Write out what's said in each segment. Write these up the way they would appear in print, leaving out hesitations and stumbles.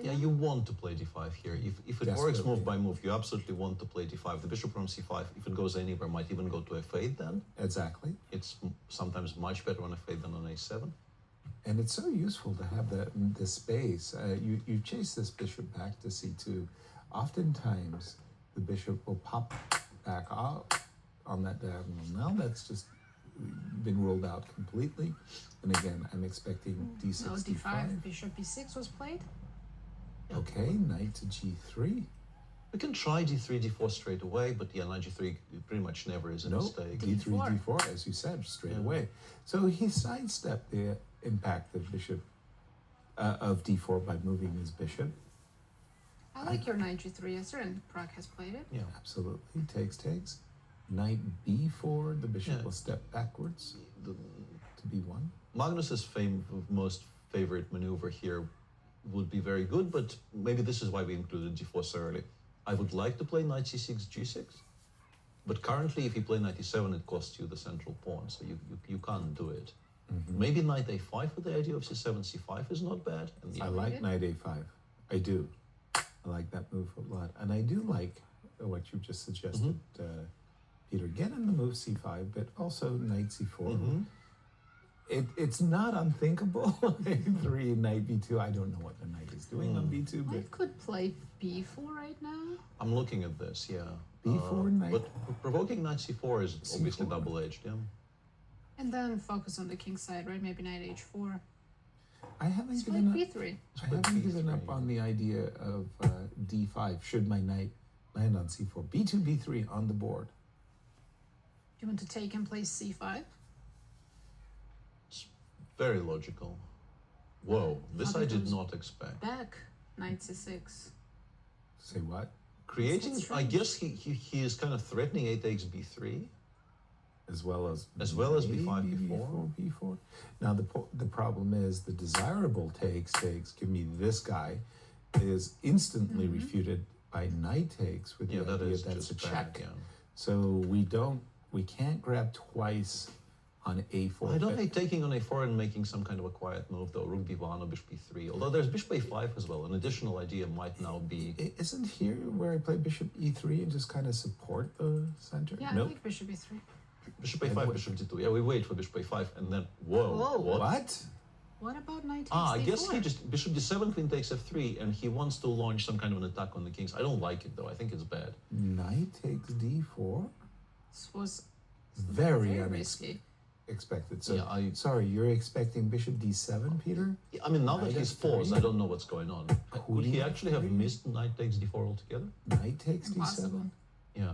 exactly. Yeah, you want to play d5 here. If it works move by move, you absolutely want to play d5. The bishop from c5, if it goes anywhere, might even go to f8 then. Exactly. It's sometimes much better on f8 than on a7. And it's so useful to have the space. You chase this bishop back to c2. Oftentimes, the bishop will pop back out on that diagonal. Now that's just been ruled out completely. And again, I'm expecting d6, no, d5, d5. bishop b6 was played. Okay, knight to g3. We can try d3, d4 straight away, but yeah, knight g3 pretty much never is a mistake. d3, d4, as you said, straight away. So he sidestepped the impact of bishop of d4 by moving his bishop. I like your knight g3 answer, and Pragg has played it. Yeah, absolutely. Takes. Knight b4, the bishop will step backwards to b1. Magnus's most favorite maneuver here would be very good, but maybe this is why we included g4 so early. I would like to play knight c6, g6, but currently if you play knight e7, it costs you the central pawn, so you can't do it. Maybe knight a5 with the idea of c7, c5 is not bad. And I like knight a5. I do. I like that move a lot. And I do like what you just suggested, Peter. Get in the move c5, but also knight c4. It's not unthinkable. A3, knight b2. I don't know what the knight is doing on b2. But I could play b4 right now. I'm looking at this, yeah. b4, knight. But provoking knight c4 is obviously double-edged, yeah. And then focus on the king side, right? Maybe knight h4. I haven't Let's play given up. b3. I haven't given up on the idea of d5. Should my knight land on c4, b2, b3 on the board. Do you want to take and play c5? It's very logical. Whoa, this I did not expect. Back, knight c6. Say what? Creating, I guess he is kind of threatening a takes b3. As well as b5, b4. b4. Now the problem is the desirable takes. Give me this guy is instantly refuted by knight takes with the idea that's a check. Yeah. So we can't grab twice on a4. I don't hate taking on a4 and making some kind of a quiet move though, rook b1 or bishop b3. Although there's bishop a5 as well. An additional idea might now be. Isn't here where I play bishop e3 and just kind of support the center? Yeah, nope. I like bishop e3. Bishop a5, bishop d2. Yeah, we wait for bishop a5 and then, whoa. What? What about knight takes I d4? guess he just, bishop d7, queen takes f3, and he wants to launch some kind of an attack on the kings. I don't like it though, I think it's bad. Knight takes d4? This was very risky. Unexpected. So, yeah, sorry, you're expecting bishop d7, Peter? I mean, now that he's paused, I don't know what's going on. Could he actually have missed knight takes d4 altogether? Knight takes Impossible. d7? Yeah.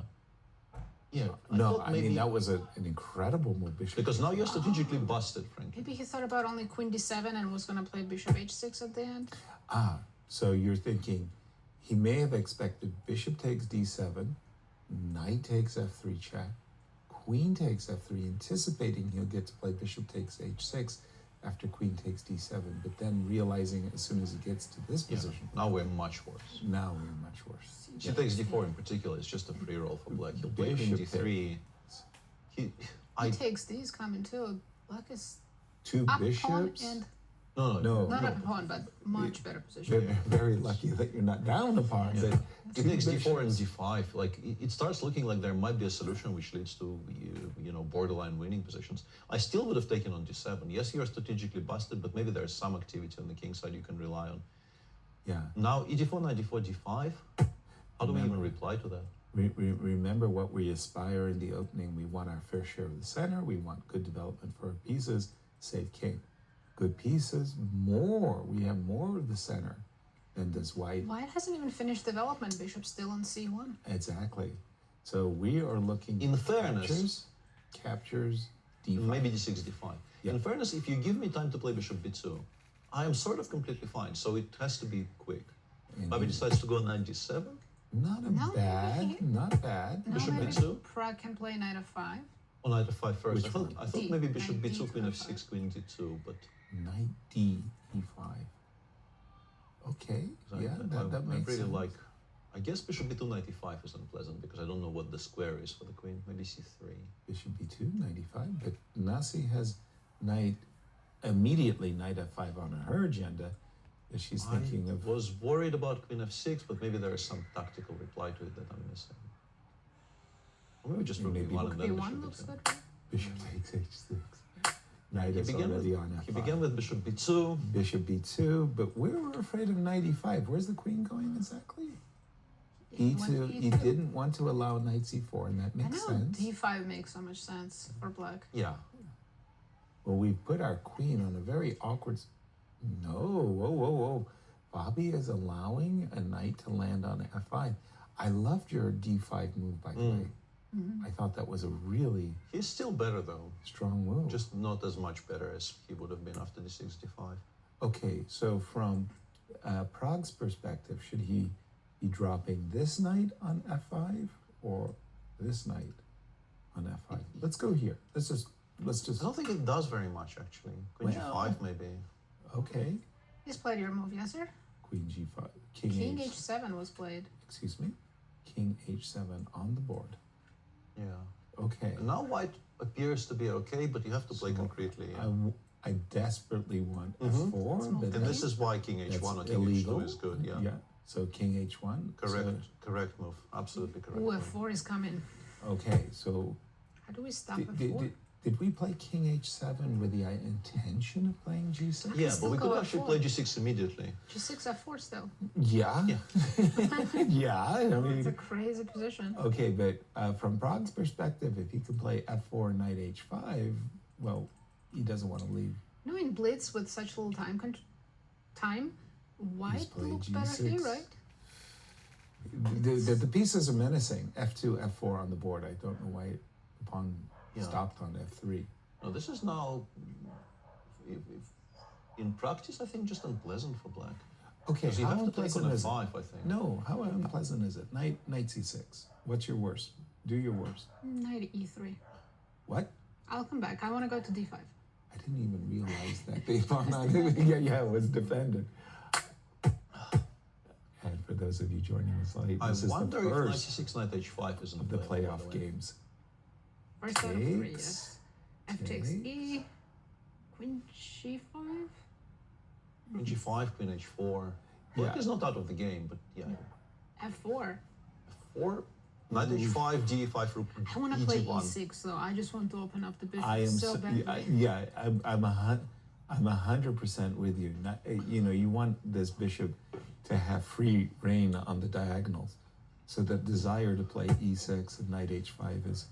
Yeah. I mean, that was an incredible move, bishop. Because now you're strategically busted, frankly. Maybe he thought about only queen d7 and was going to play bishop h6 at the end. So you're thinking he may have expected bishop takes d7, knight takes f3 check, queen takes f3, anticipating he'll get to play bishop takes h6 after queen takes d7, but then realizing as soon as he gets to this position. Now we're much worse. Now we're much worse. She takes d4 in particular, it's just a free roll for black. He'll play queen d3. He takes these coming too. Black is two up bishops? pawn and No. not up a pawn, but much better position. Very lucky that you're not down a pawn. Yeah. It takes d4 and d5. Like it starts looking like there might be a solution which leads to borderline winning positions. I still would have taken on d7. Yes, you're strategically busted, but maybe there's some activity on the king side you can rely on. Yeah. Now e4, knight d4, d5. How do we even reply to that? Remember what we aspire in the opening. We want our fair share of the center. We want good development for our pieces. Save king. Good pieces, more. We have more of the center than does white. White hasn't even finished development. Bishop's still on c1. Exactly. So we are looking in fairness, captures d5. Maybe d6, d5. Yeah. In fairness, if you give me time to play bishop b2, I am sort of completely fine. So it has to be quick. Bobby decides to go knight d7. Not bad. Bishop b2. Pragg can play knight f5. Oh, knight f5 first. I thought maybe bishop b2, queen f6, queen d2, but knight d e5. Okay, that makes really sense. I guess bishop b2, knight e5 is unpleasant because I don't know what the square is for the queen. Maybe c3. Bishop b2, knight e5, but Nasi has immediately knight f5 on her agenda. She's thinking of. I was worried about queen f6, but maybe there is some tactical reply to it that I'm missing. Or maybe just rook Maybe b1 and then B1 bishop looks b2. good, right? Bishop takes h6. Knight is began already with, on f5. He began with bishop b2. Bishop b2, but we were afraid of knight e5. Where's the queen going exactly? E2. He didn't want to allow knight c4, and that makes sense. D5 makes so much sense for black. Yeah. Well, we've put our queen on a very awkward. No, whoa. Bobby is allowing a knight to land on f5. I loved your d5 move, by the way. I thought that was a really He's still better though. strong move. Just not as much better as he would have been after d6, d5. Okay, so from Prague's perspective, should he be dropping this knight on f5 or this knight on f5? Let's go here. Let's just. I don't think it does very much actually. Queen g5 maybe. Okay. He's played your move, yes, sir? Queen g5. King h7 was played. Excuse me. King h7 on the board. Yeah. Okay. And now white appears to be okay, but you have to play concretely. Yeah. I desperately want f4, but And this is why king h1 or king illegal. h2 is good. Yeah. Yeah. So king h1. Correct move. Absolutely correct. Ooh, move. f4 is coming. Okay. So How do we stop f4? did we play king h7 with the intention of playing g6? Yeah, but still we could go actually f4. play g6 immediately. G6 f4 still. Yeah. Yeah. I It's a mean. crazy position. Okay, but from Prague's perspective, if he can play f4, knight h5, well, he doesn't want to leave. No, in Blitz with such little time, white played looks better here, G6. right? The pieces are menacing. f2, f4 on the board. I don't know why the pawn stopped on f3. No, this is now, in practice, I think just unpleasant for black. Okay, Because you how have to take on unpleasant is it? f5, I think. No, how unpleasant is it? Knight c6. What's your worst? Do your worst. Knight e3. What? I'll come back. I want to go to d5. I didn't even realize that the pawn on it was defended. And for those of you joining us late, I this is wonder the if knight first c6, knight h5 isn't of the playable, by playoff the way. games. First out of 3, Takes. yes. F takes e. Queen g5. Queen g5, queen h4. Black Yeah. is not out of the game, but yeah. f4. f4, knight h5, g5, rook I want to play e1. e6 though. I just want to open up the bishop I am so badly. I'm 100% with you. Not, you want this bishop to have free reign on the diagonals, so that desire to play e6 and knight h5 is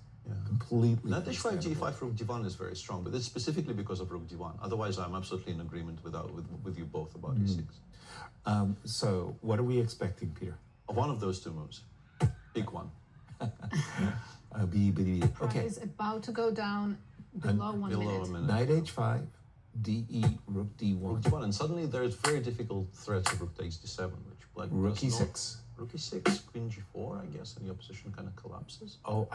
completely. Knight h5, understandable. g5, rook d1 is very strong, but it's specifically because of rook d1. Otherwise, I'm absolutely in agreement with you both about e6. So, what are we expecting, Peter? One of those two moves. Pick one. Okay. Is about to go down below 1 Below minute. a minute. Knight h5, de, rook d1, Rook d1, and suddenly there's very difficult threats of rook takes d7, which black rook does not. e6. Rook e6, queen g4, I guess, and the opposition kind of collapses. Oh,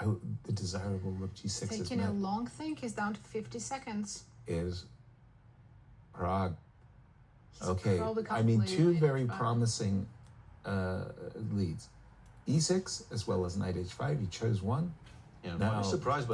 the desirable rook g6 is Taking a met. long thing. He's down to 50 seconds. Is Prague. He's Okay, probably I mean, calculating two knight very h5. promising leads. E6 as well as knight h5. He chose one. Yeah, Now- I'm surprised by